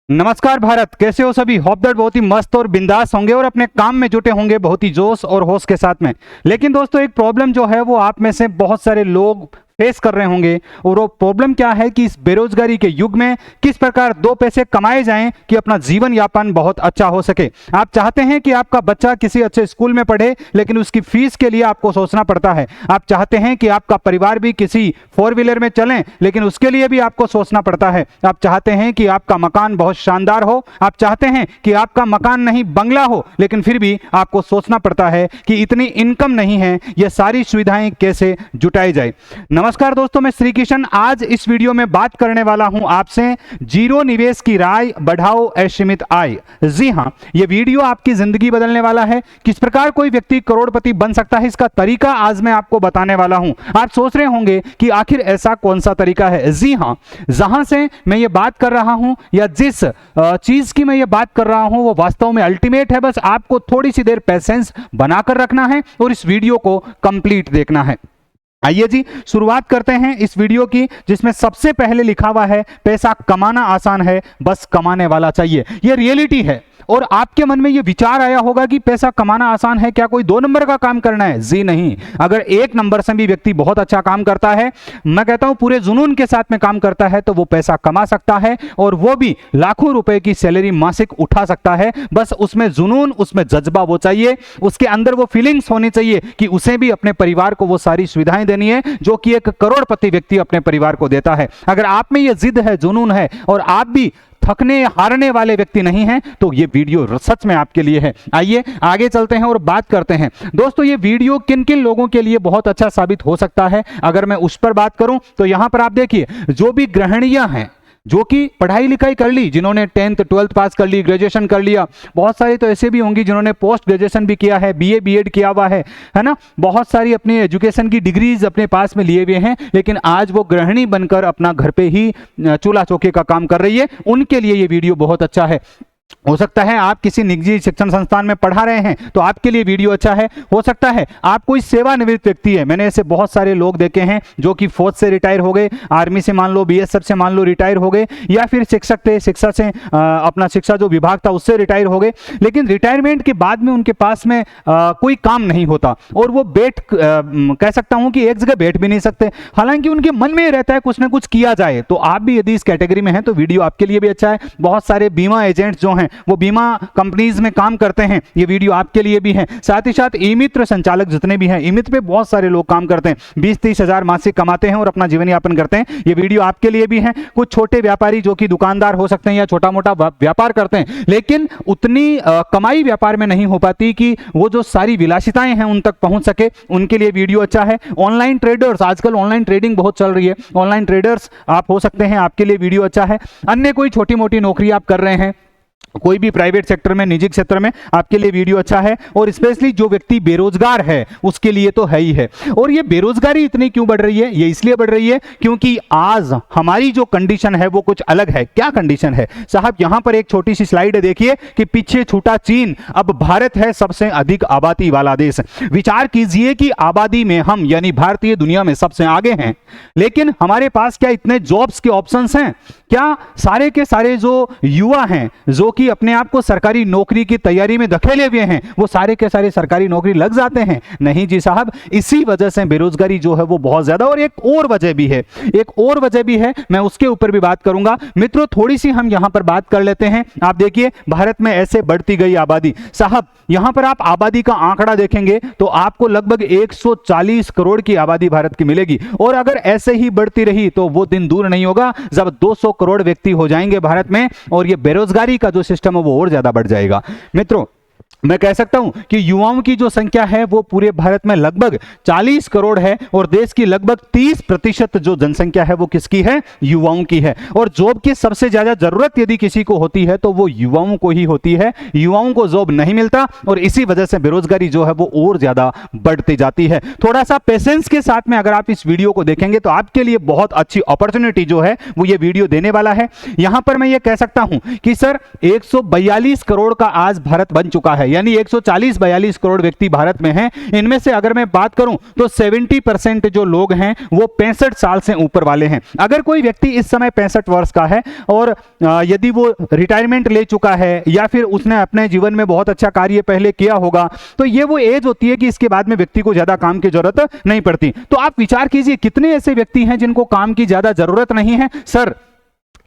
नमस्कार भारत, कैसे हो सभी। होप दैट बहुत ही मस्त और बिंदास होंगे और अपने काम में जुटे होंगे बहुत ही जोश और होश के साथ में। लेकिन दोस्तों एक प्रॉब्लम जो है वो आप में से बहुत सारे लोग फेस कर रहे होंगे, और वो प्रॉब्लम क्या है कि इस बेरोजगारी के युग में किस प्रकार दो पैसे कमाए जाएं कि अपना जीवन यापन बहुत अच्छा हो सके। आप चाहते हैं कि आपका बच्चा किसी अच्छे स्कूल में पढ़े, लेकिन उसकी फीस के लिए आपको सोचना पड़ता है। आप चाहते हैं कि आपका परिवार भी किसी 4 व्हीलर में चलें, लेकिन उसके लिए भी आपको सोचना पड़ता है। आप चाहते हैं कि आपका मकान बहुत शानदार हो, आप चाहते हैं कि आपका मकान नहीं बंगला हो, लेकिन फिर भी आपको सोचना पड़ता है कि इतनी इनकम नहीं है, ये सारी सुविधाएं कैसे जुटाई जाए। नमस्कार दोस्तों, मैं श्री किशन। आज इस वीडियो में बात करने वाला हूं आपसे जीरो निवेश की राय, बढ़ाओ असीमित आय। जी हां, यह वीडियो आपकी जिंदगी बदलने वाला है। किस प्रकार कोई व्यक्ति करोड़पति बन सकता है, इसका तरीका आज मैं आपको बताने वाला हूं। आप सोच रहे होंगे कि आखिर ऐसा कौन सा तरीका है। जी हां, जहां से मैं ये बात कर रहा हूं या जिस चीज की मैं ये बात कर रहा हूं वो वास्तव में अल्टीमेट है। बस आपको थोड़ी सी देर पेशेंस बनाकर रखना है और इस वीडियो को कंप्लीट देखना है। आइए जी, शुरुआत करते हैं इस वीडियो की, जिसमें सबसे पहले लिखा हुआ है पैसा कमाना आसान है, बस कमाने वाला चाहिए। यह रियलिटी है। और आपके मन में यह विचार आया होगा कि पैसा कमाना आसान है, क्या कोई 2 नंबर का काम करना है। जी नहीं, अगर 1 नंबर से भी व्यक्ति बहुत अच्छा काम करता है, मैं कहता हूं पूरे जुनून के साथ में काम करता है, तो वो पैसा कमा सकता है, और वो भी लाखों रुपए की सैलरी मासिक उठा सकता है। बस उसमें जुनून, उसमें जज्बा वो चाहिए, उसके अंदर वो फीलिंग्स होनी चाहिए कि उसे भी अपने परिवार को वो सारी सुविधाएं देनी है जो कि एक करोड़पति व्यक्ति अपने परिवार को देता है। अगर आप में ये जिद है, जुनून है, और आप भी थकने हारने वाले व्यक्ति नहीं हैं, तो ये वीडियो सच में आपके लिए है। आइए आगे चलते हैं और बात करते हैं। दोस्तों ये वीडियो किन किन लोगों के लिए बहुत अच्छा साबित हो सकता है, अगर मैं उस पर बात करूं तो यहां पर आप देखिए, जो भी गृहिणियां हैं, जो कि पढ़ाई लिखाई कर ली, जिन्होंने 10th 12th पास कर ली, ग्रेजुएशन कर लिया, बहुत सारी तो ऐसे भी होंगी जिन्होंने पोस्ट ग्रेजुएशन भी किया है, बीए बीएड किया हुआ है ना, बहुत सारी अपनी एजुकेशन की डिग्रीज अपने पास में लिए हुए हैं, लेकिन आज वो गृहिणी बनकर अपना घर पे ही चूल्हा चौके का काम कर रही है। उनके लिए ये वीडियो बहुत अच्छा है। हो सकता है आप किसी निजी शिक्षण संस्थान में पढ़ा रहे हैं, तो आपके लिए वीडियो अच्छा है। हो सकता है आप कोई सेवानिवृत्त व्यक्ति है, मैंने ऐसे बहुत सारे लोग देखे हैं जो कि फौज से रिटायर हो गए, आर्मी से मान लो, बीएसएफ से मान लो रिटायर हो गए, या फिर शिक्षक थे, शिक्षा से अपना शिक्षा जो विभाग था उससे रिटायर हो गए, लेकिन रिटायरमेंट के बाद में उनके पास में कोई काम नहीं होता, और वो कह सकता हूं कि एक जगह बैठ भी नहीं सकते। हालांकि उनके मन में रहता है कुछ ना कुछ किया जाए। तो आप भी यदि इस कैटेगरी में हैं तो वीडियो आपके लिए भी अच्छा है। बहुत सारे बीमा एजेंट्स जो हैं वो बीमा कंपनीज में काम करते हैं, ये वीडियो आपके लिए भी है। साथ ही साथ ई मित्र संचालक जितने भी हैं, ई मित्र पे बहुत सारे लोग काम करते हैं, 20-30 हजार मासिक कमाते हैं और अपना जीवन यापन करते हैं, ये वीडियो आपके लिए भी है। कुछ छोटे व्यापारी जो कि दुकानदार हो सकते हैं या छोटा मोटा व्यापार करते हैं, लेकिन उतनी कमाई व्यापार में नहीं हो पाती कि वो जो सारी विलासिताएं हैं उन तक पहुंच सके, उनके लिए वीडियो अच्छा है। ऑनलाइन ट्रेडर्स, आजकल ऑनलाइन ट्रेडिंग बहुत चल रही है, ऑनलाइन ट्रेडर्स आप हो सकते हैं, आपके लिए वीडियो अच्छा है। अन्य कोई छोटी मोटी नौकरी आप कर रहे हैं, कोई भी प्राइवेट सेक्टर में, निजी क्षेत्र में, आपके लिए वीडियो अच्छा है। और स्पेशली जो व्यक्ति बेरोजगार है उसके लिए तो है ही है। और ये बेरोजगारी इतनी क्यों बढ़ रही है? ये इसलिए बढ़ रही है क्योंकि आज हमारी जो कंडीशन है वो कुछ अलग है। क्या कंडीशन है साहब? यहां पर एक छोटी सी स्लाइड है, देखिए कि पीछे छूटा चीन, अब भारत है सबसे अधिक आबादी वाला देश। विचार कीजिए कि आबादी में हम यानी भारतीय दुनिया में सबसे आगे हैं, लेकिन हमारे पास क्या इतने जॉब्स के ऑप्शंस हैं? क्या सारे के सारे जो युवा हैं जो कि अपने आप को सरकारी नौकरी की तैयारी में धकेले हुए हैं, वो सारे के सारे सरकारी नौकरी लग जाते हैं? नहीं जी साहब, इसी वजह से बेरोजगारी जो है वो बहुत ज्यादा। और एक और वजह भी है, एक और वजह भी है, मैं उसके ऊपर भी बात करूंगा। मित्रों थोड़ी सी हम यहां पर बात कर लेते हैं। आप देखिए भारत में ऐसे बढ़ती गई आबादी, साहब यहां पर आप आबादी का आंकड़ा देखेंगे तो आपको लगभग 140 करोड़ की आबादी भारत की मिलेगी। और अगर ऐसे ही बढ़ती रही तो वो दिन दूर नहीं होगा जब 200 करोड़ व्यक्ति हो जाएंगे भारत में, और ये बेरोजगारी का जो सिस्टम है वो और ज्यादा बढ़ जाएगा। मित्रों मैं कह सकता हूं कि युवाओं की जो संख्या है वो पूरे भारत में लगभग 40 करोड़ है, और देश की लगभग 30% जो जनसंख्या है वो किसकी है? युवाओं की है। और जॉब की सबसे ज्यादा जरूरत यदि किसी को होती है तो वो युवाओं को ही होती है। युवाओं को जॉब नहीं मिलता, और इसी वजह से बेरोजगारी जो है वो और ज्यादा बढ़ती जाती है। थोड़ा सा पेशेंस के साथ में अगर आप इस वीडियो को देखेंगे तो आपके लिए बहुत अच्छी अपॉर्चुनिटी जो है वो ये वीडियो देने वाला है। यहां पर मैं ये कह सकता हूं कि सर 142 करोड़ का आज भारत बन चुका है। यानी 140-42 करोड़ व्यक्ति भारत में हैं। इनमें से अगर मैं बात करूं तो 70% जो लोग हैं वो 65 साल से ऊपर वाले हैं। अगर कोई व्यक्ति इस समय 65 वर्ष का है और यदि वो रिटायरमेंट ले चुका है या फिर उसने अपने जीवन में बहुत अच्छा कार्य पहले किया होगा, तो ये वो एज होती है कि इसके बाद में व्यक्ति को ज्यादा काम की जरूरत नहीं पड़ती। तो आप विचार कीजिए कितने ऐसे व्यक्ति हैं जिनको काम की ज्यादा जरूरत नहीं है। सर,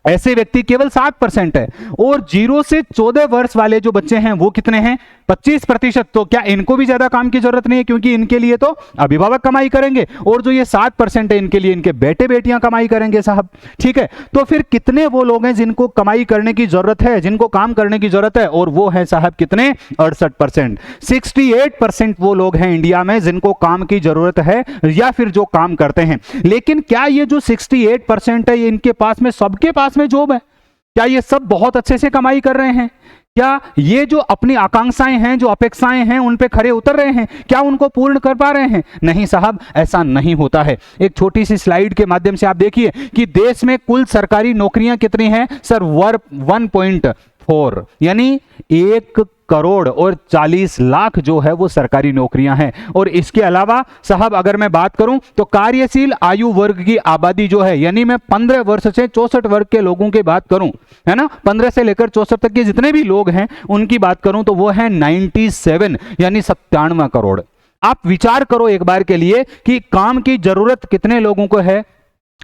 ऐसे व्यक्ति केवल 7% है। और 0 से 14 वर्ष वाले जो बच्चे हैं वो कितने हैं? 25%। तो क्या इनको भी ज्यादा काम की जरूरत नहीं है, क्योंकि इनके लिए तो अभिभावक कमाई करेंगे, और जो ये 7% है इनके लिए इनके बेटे बेटियां कमाई करेंगे साहब। ठीक है, तो फिर कितने वो लोग हैं जिनको कमाई करने की जरूरत है, जिनको काम करने की जरूरत है? और वो है साहब कितने? 68%। 68% वो लोग हैं इंडिया में जिनको काम की जरूरत है या फिर जो काम करते हैं। लेकिन क्या ये जो 68% है, इनके पास में, सबके पास में जॉब है? क्या ये सब बहुत अच्छे से कमाई कर रहे हैं? क्या ये जो अपनी आकांक्षाएं हैं, जो अपेक्षाएं हैं, उन पे खरे उतर रहे हैं? क्या उनको पूर्ण कर पा रहे हैं? नहीं साहब, ऐसा नहीं होता है। एक छोटी सी स्लाइड के माध्यम से आप देखिए कि देश में कुल सरकारी नौकरियां कितनी हैं? सर, 1.4 यानी 1 करोड़ और 40 लाख जो है वो सरकारी नौकरियां हैं। और इसके अलावा साहब अगर मैं बात करूं तो कार्यशील आयु वर्ग की आबादी जो है, यानी मैं 15 वर्ष से 64 वर्ग के लोगों की बात करूं, है ना, 15 से लेकर 64 तक के जितने भी लोग हैं उनकी बात करूं तो वो है 97 यानी 97 करोड़। आप विचार करो एक बार के लिए कि काम की जरूरत कितने लोगों को है?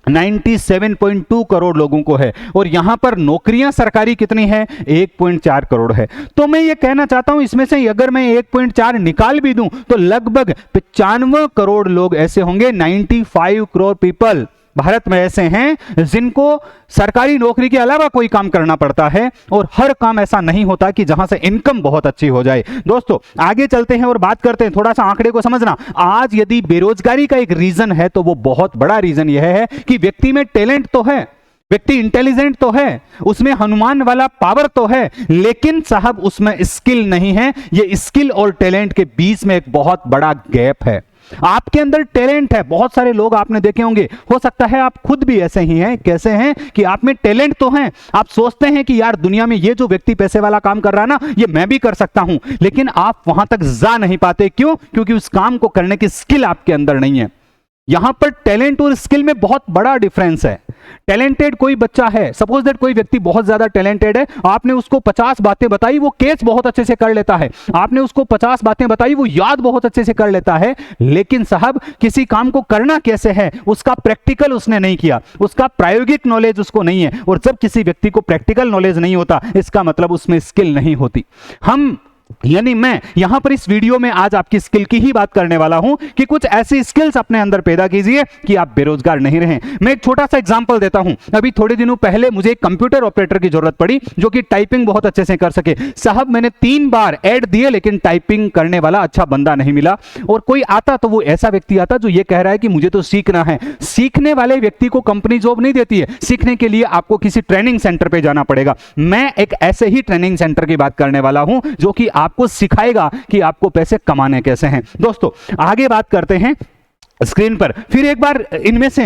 97.2 करोड़ लोगों को है। और यहां पर नौकरियां सरकारी कितनी है? 1.4 करोड़ है। तो मैं ये कहना चाहता हूं इसमें से अगर मैं 1.4 निकाल भी दूं तो लगभग 95 करोड़ लोग ऐसे होंगे, 95 करोड़ पीपल भारत में ऐसे हैं जिनको सरकारी नौकरी के अलावा कोई काम करना पड़ता है। और हर काम ऐसा नहीं होता कि जहां से इनकम बहुत अच्छी हो जाए। दोस्तों आगे चलते हैं और बात करते हैं, थोड़ा सा आंकड़े को समझना। आज यदि बेरोजगारी का एक रीजन है तो वो बहुत बड़ा रीजन यह है कि व्यक्ति में टैलेंट तो है, व्यक्ति इंटेलिजेंट तो है, उसमें हनुमान वाला पावर तो है, लेकिन साहब उसमें स्किल नहीं है। ये स्किल और टैलेंट के बीच में एक बहुत बड़ा गैप है। आपके अंदर टैलेंट है, बहुत सारे लोग आपने देखे होंगे, हो सकता है आप खुद भी ऐसे ही हैं। कैसे हैं कि आप में टैलेंट तो है, आप सोचते हैं कि यार दुनिया में ये जो व्यक्ति पैसे वाला काम कर रहा है ना, ये मैं भी कर सकता हूं, लेकिन आप वहां तक जा नहीं पाते। क्यों? क्योंकि उस काम को करने की स्किल आपके अंदर नहीं है। यहां पर टैलेंट और स्किल में बहुत बड़ा डिफरेंस है। टैलेंटेड कोई बच्चा है, सपोज दैट कोई व्यक्ति बहुत ज्यादा टैलेंटेड है, आपने उसको 50 बातें बताई, वो कैच बहुत अच्छे से कर लेता है। आपने उसको 50 बातें बताई, वो याद बहुत अच्छे से कर लेता है, लेकिन साहब किसी काम को करना कैसे है उसका प्रैक्टिकल उसने नहीं किया, उसका प्रायोगिक नॉलेज उसको नहीं है। और जब किसी व्यक्ति को प्रैक्टिकल नॉलेज नहीं होता, इसका मतलब उसमें स्किल नहीं होती। हम यानी मैं यहां पर इस वीडियो में आज आपकी स्किल की ही बात करने वाला हूं कि कुछ ऐसी स्किल्स अपने अंदर पैदा कीजिए कि आप बेरोजगार नहीं रहें। मैं एक छोटा सा एग्जांपल देता हूं। अभी थोड़े दिनों पहले मुझे एक कंप्यूटर ऑपरेटर की जरूरत पड़ी जो कि टाइपिंग बहुत अच्छे से कर सके। साहब मैंने 3 बार ऐड दिए, लेकिन टाइपिंग करने वाला अच्छा बंदा नहीं मिला। और कोई आता तो वो ऐसा व्यक्ति आता जो ये कह रहा है कि मुझे तो सीखना है। सीखने वाले व्यक्ति को कंपनी जॉब नहीं देती है, सीखने के लिए आपको किसी ट्रेनिंग सेंटर पे जाना पड़ेगा। मैं एक ऐसे ही ट्रेनिंग सेंटर की बात करने वाला हूं जो कि आपको सिखाएगा कि आपको पैसे कमाने कैसे हैं। दोस्तों आगे बात करते हैं स्क्रीन पर। फिर एक बार इनमें से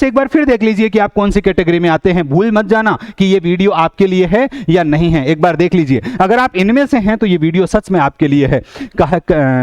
एक बार फिर देख लीजिए कि आप कौन सी कैटेगरी में आते हैं। भूल मत जाना कि ये वीडियो आपके लिए है या नहीं है, एक बार देख लीजिए। अगर आप इनमें से हैं तो ये वीडियो सच में आपके लिए है।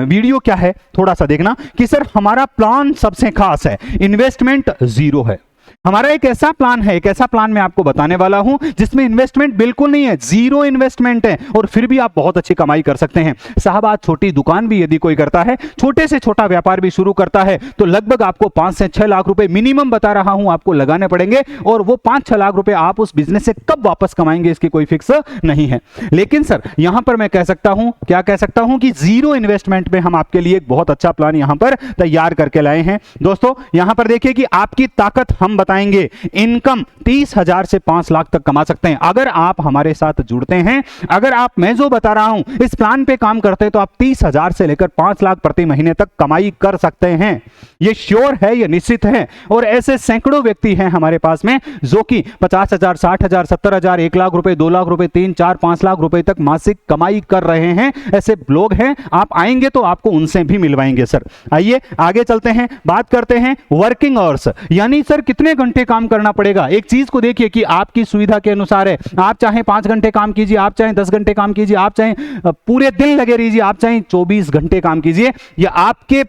वीडियो क्या है थोड़ा सा देखना कि सर हमारा प्लान सबसे खास है, इन्वेस्टमेंट 0 है। हमारा एक ऐसा प्लान है, एक ऐसा प्लान मैं आपको बताने वाला हूं जिसमें इन्वेस्टमेंट बिल्कुल नहीं है, 0 इन्वेस्टमेंट है, और फिर भी आप बहुत अच्छी कमाई कर सकते हैं। साहब आज छोटी दुकान भी यदि कोई करता है, छोटे से छोटा व्यापार भी शुरू करता है, तो लगभग आपको 5 से 6 लाख रुपए मिनिमम बता रहा हूं आपको लगाने पड़ेंगे। और वो 5-6 लाख रुपए आप उस बिजनेस से कब वापस कमाएंगे इसकी कोई फिक्स नहीं है। लेकिन सर यहां पर मैं कह सकता हूं, क्या कह सकता हूं कि 0 इन्वेस्टमेंट में हम आपके लिए एक बहुत अच्छा प्लान यहां पर तैयार करके लाए हैं। दोस्तों यहां पर देखिए कि आपकी ताकत हम बताएंगे। इनकम 30,000 से 5 लाख तक कमा सकते हैं अगर आप हमारे साथ जुड़ते हैं। अगर आप, मैं जो बता रहा हूं इस प्लान पे काम करते हैं तो आप 30,000 से लेकर 5 लाख प्रति महीने तक कमाई कर सकते हैं। ये श्योर है, ये निश्चित है। और ऐसे सैकड़ों व्यक्ति हैं हमारे पास में जो कि 50,000, 60,000, 70,000, 1 लाख रुपए, 2 लाख रुपए, 3, 4, 5 लाख रुपए तक मासिक कमाई कर रहे हैं। ऐसे लोग हैं, आप आएंगे तो आपको उनसे भी मिलवाएंगे। सर आइए आगे चलते हैं, बात करते हैं वर्किंग आवर्स, यानी सर कितने कितने घंटे काम करना पड़ेगा। एक चीज को देखिए कि आपकी सुविधा के अनुसार है, आप चाहे 5 घंटे काम कीजिए, आप चाहे 10 घंटे काम कीजिए, आप चाहे पूरे दिन लगे रहिए, आप चाहे 24 घंटे काम कीजिए, या आपके,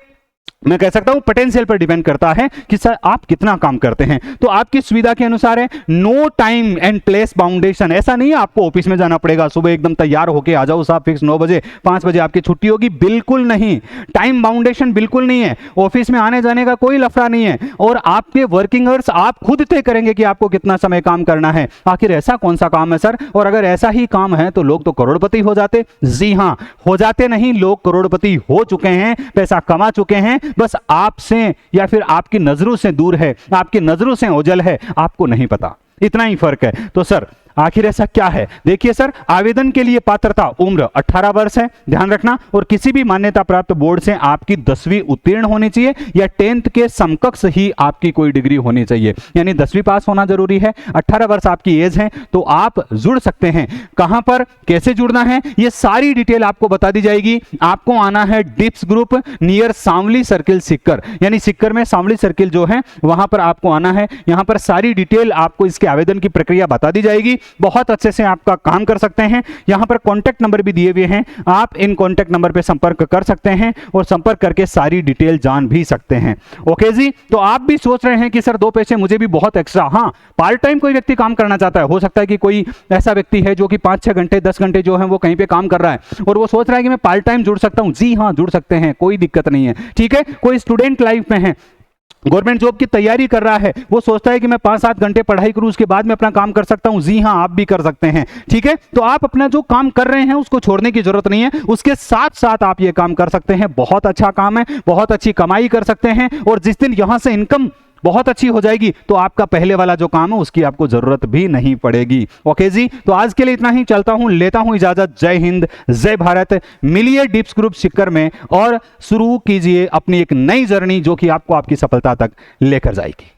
मैं कह सकता हूं पोटेंशियल पर डिपेंड करता है कि सर आप कितना काम करते हैं। तो आपकी सुविधा के अनुसार है। नो टाइम एंड प्लेस बाउंडेशन, ऐसा नहीं है आपको ऑफिस में जाना पड़ेगा, सुबह एकदम तैयार होके आ जाओ साहब, फिक्स 9 बजे 5 बजे आपकी छुट्टी होगी, बिल्कुल नहीं। टाइम बाउंडेशन बिल्कुल नहीं है, ऑफिस में आने जाने का कोई लफड़ा नहीं है, और आपके वर्किंग आवर्स आप खुद तय करेंगे कि आपको कितना समय काम करना है। आखिर ऐसा कौन सा काम है सर, और अगर ऐसा ही काम है तो लोग तो करोड़पति हो जाते। जी हां, हो जाते नहीं, लोग करोड़पति हो चुके हैं, पैसा कमा चुके हैं, बस आपसे या फिर आपकी नजरों से दूर है, आपकी नजरों से ओझल है, आपको नहीं पता, इतना ही फर्क है। तो सर आखिर ऐसा क्या है, देखिए सर, आवेदन के लिए पात्रता उम्र 18 वर्ष है, ध्यान रखना, और किसी भी मान्यता प्राप्त बोर्ड से आपकी 10वीं उत्तीर्ण होनी चाहिए, या 10th के समकक्ष ही आपकी कोई डिग्री होनी चाहिए, यानी 10वीं पास होना जरूरी है। 18 वर्ष आपकी एज है, तो आप जुड़ सकते हैं। कहां पर कैसे जुड़ना है, ये सारी डिटेल आपको बता दी जाएगी। आपको आना है डिप्स ग्रुप नियर सांवली सर्किल सिक्कर, यानी सिक्कर में सांवली सर्किल जो है वहां पर आपको आना है। यहां पर सारी डिटेल आपको इसके आवेदन की प्रक्रिया बता दी जाएगी, बहुत अच्छे से आपका काम कर सकते हैं। यहां पर कॉन्टैक्ट नंबर भी दिए हुए हैं, आप इन कॉन्टैक्ट नंबर पे संपर्क कर सकते हैं और संपर्क करके सारी डिटेल जान भी सकते हैं। ओके जी, तो आप भी सोच रहे हैं कि सर 2 पैसे मुझे भी बहुत एक्स्ट्रा, हाँ पार्ट टाइम कोई व्यक्ति काम करना चाहता है, हो सकता है कि कोई ऐसा व्यक्ति है जो कि 5-6 घंटे 10 घंटे जो है वो कहीं पे काम कर रहा है और वो सोच रहा है कि मैं पार्ट टाइम जुड़ सकता हूं। जी हाँ, जुड़ सकते हैं, कोई दिक्कत नहीं है, ठीक है। कोई स्टूडेंट लाइफ में है, गवर्नमेंट जॉब की तैयारी कर रहा है, वो सोचता है कि मैं 5-7 घंटे पढ़ाई करूं उसके बाद में अपना काम कर सकता हूं। जी हां, आप भी कर सकते हैं, ठीक है। तो आप अपना जो काम कर रहे हैं उसको छोड़ने की जरूरत नहीं है, उसके साथ साथ आप ये काम कर सकते हैं। बहुत अच्छा काम है, बहुत अच्छी कमाई कर सकते हैं, और जिस दिन यहां से इनकम बहुत अच्छी हो जाएगी तो आपका पहले वाला जो काम है उसकी आपको जरूरत भी नहीं पड़ेगी। ओके जी, तो आज के लिए इतना ही, चलता हूं, लेता हूं इजाजत। जय हिंद, जय भारत। मिलिए डिप्स ग्रुप सिक्कर में और शुरू कीजिए अपनी एक नई जर्नी जो कि आपको आपकी सफलता तक लेकर जाएगी।